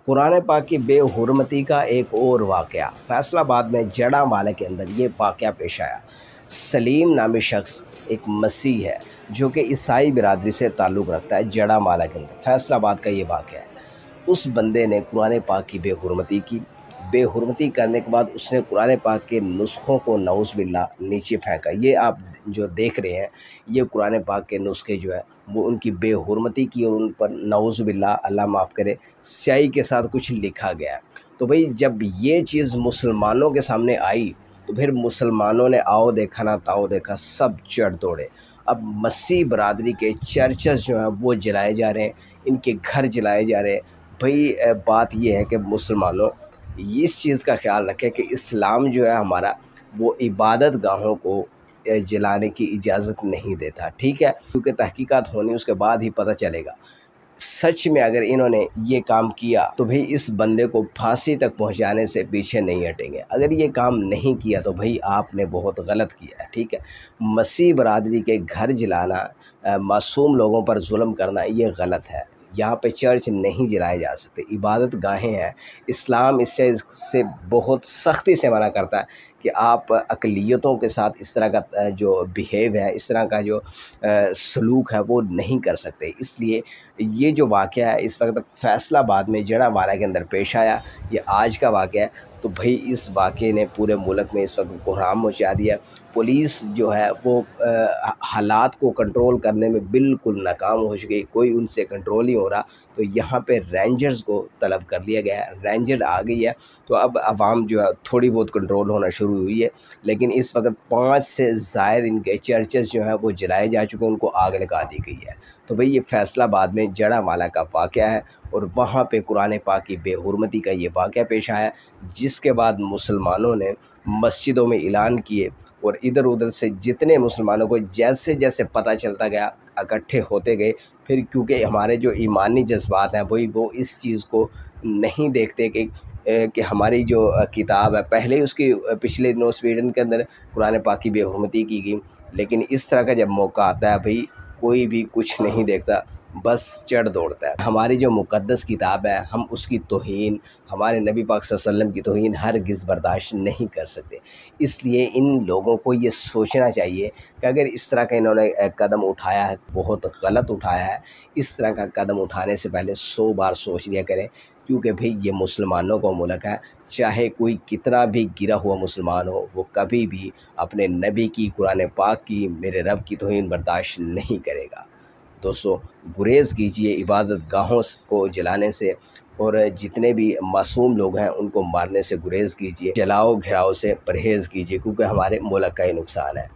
قرآن پاک کی بے حرمتی کا ایک اور واقعہ فیصل آباد میں جڑا مالے کے اندر یہ واقعہ پیش آیا۔ سلیم نامی شخص ایک مسیح ہے جو کہ عیسائی برادری سے تعلق رکھتا ہے۔ جڑا مالے کے اندر فیصل آباد کا یہ واقعہ ہے۔ اس بندے نے قرآن پاک کی بے حرمتی کی۔ بے حرمتی کرنے کے بعد اس نے قرآن پاک کے نسخوں کو نعوذ باللہ نیچے پھینکا۔ یہ آپ جو دیکھ رہے ہیں یہ قرآن پاک کے نسخے جو ہے وہ ان کی بے حرمتی کی اور ان پر نعوذ باللہ اللہ معاف کرے سیاہی کے ساتھ کچھ لکھا گیا ہے۔ تو بھئی جب یہ چیز مسلمانوں کے سامنے آئی تو پھر مسلمانوں نے آؤ دیکھا نہ تاؤ دیکھا، سب چڑھ دوڑے۔ اب مسیح برادری کے چرچز جو ہیں وہ جلائے جا رہے ہیں، ان کے گھر جلائے جا رہے ہیں۔ بھئی بات یہ ہے کہ مسلمانوں اس چیز کا خیال رکھیں کہ اسلام جو ہے ہمارا وہ عبادت گاہوں کو جلانے کی اجازت نہیں دیتا، ٹھیک ہے، کیونکہ تحقیقات ہونی اس کے بعد ہی پتہ چلے گا۔ سچ میں اگر انہوں نے یہ کام کیا تو بھئی اس بندے کو پھانسی تک پہنچانے سے پیچھے نہیں ہٹیں گے۔ اگر یہ کام نہیں کیا تو بھئی آپ نے بہت غلط کیا ہے، ٹھیک ہے۔ مسیح برادری کے گھر جلانا، معصوم لوگوں پر ظلم کرنا یہ غلط ہے۔ یہاں پہ چرچ نہیں جلائے جا سکتے، عبادت گاہیں ہیں۔ اسلام اس سے بہت سختی سے منع کرتا ہے کہ آپ اقلیتوں کے ساتھ اس طرح کا جو بیہیو ہے، اس طرح کا جو سلوک ہے وہ نہیں کر سکتے۔ اس لیے یہ جو واقعہ ہے اس وقت فیصل آباد میں جڑا مالا کے اندر پیش آیا، یہ آج کا واقعہ ہے۔ تو بھئی اس واقعے نے پورے ملک میں اس وقت کوہرام مچا دیا۔ پولیس جو ہے وہ حالات کو کنٹرول کرنے میں بالکل ناکام ہو چکی، کوئی ان سے کنٹرول نہیں ہو رہا۔ تو یہاں پہ رینجرز کو طلب کر لیا گیا ہے، رینجر آ گئی ہے، تو اب عوام جو ہے تھوڑی بہت کنٹرول ہونا شروع ہوئی ہے۔ لیکن اس وقت 5 سے زائد ان کے چرچز جو ہیں وہ جلائے جا چکے ہیں، ان کو آگ لگا دی گئی ہے۔ تو بھئی یہ فیصل آباد میں جڑا مالا کا واقعہ ہے اور وہاں پہ قرآن پاک کی بے حرمتی کا یہ واقعہ پیش آیا، جس کے بعد مسلمانوں نے مسجدوں میں اعلان کیے اور ادھر ادھر سے جتنے مسلمانوں کو جیسے جیسے پتہ چلتا گیا اکٹھے ہوتے گئے۔ پھر کیونکہ ہمارے جو ایمانی جذبات ہیں وہ اس چیز کو نہیں دیکھتے کہ ہماری جو کتاب ہے، پہلے اس کی پچھلے نو سویڈن کے اندر قرآن پاک کی بے حرمتی کی گئی، لیکن اس طرح کا جب موقع آتا ہے بھئی کوئی بھی کچھ نہیں دیکھتا، بس چڑھ دوڑتا ہے۔ ہماری جو مقدس کتاب ہے ہم اس کی توہین، ہمارے نبی پاک صلی اللہ علیہ وسلم کی توہین ہرگز برداشت نہیں کر سکتے۔ اس لیے ان لوگوں کو یہ سوچنا چاہیے کہ اگر اس طرح کا انہوں نے قدم اٹھایا ہے بہت غلط اٹھایا ہے، اس طرح کا قدم اٹھانے سے پہلے 100 بار سوچ لیا کریں، کیونکہ بھئی یہ مسلمانوں کا ملک ہے۔ چاہے کوئی کتنا بھی گرا ہوا مسلمان ہو، وہ کبھی بھی اپنے نبی کی، قرآن پاک کی، میرے رب کی توہین برداشت نہیں کرے گا۔ دوستو گریز کیجئے عبادت گاہوں کو جلانے سے، اور جتنے بھی معصوم لوگ ہیں ان کو مارنے سے گریز کیجئے، جلاؤ گھراؤ سے پرہیز کیجئے، کیونکہ ہمارے ملک کا ہی نقصان ہے۔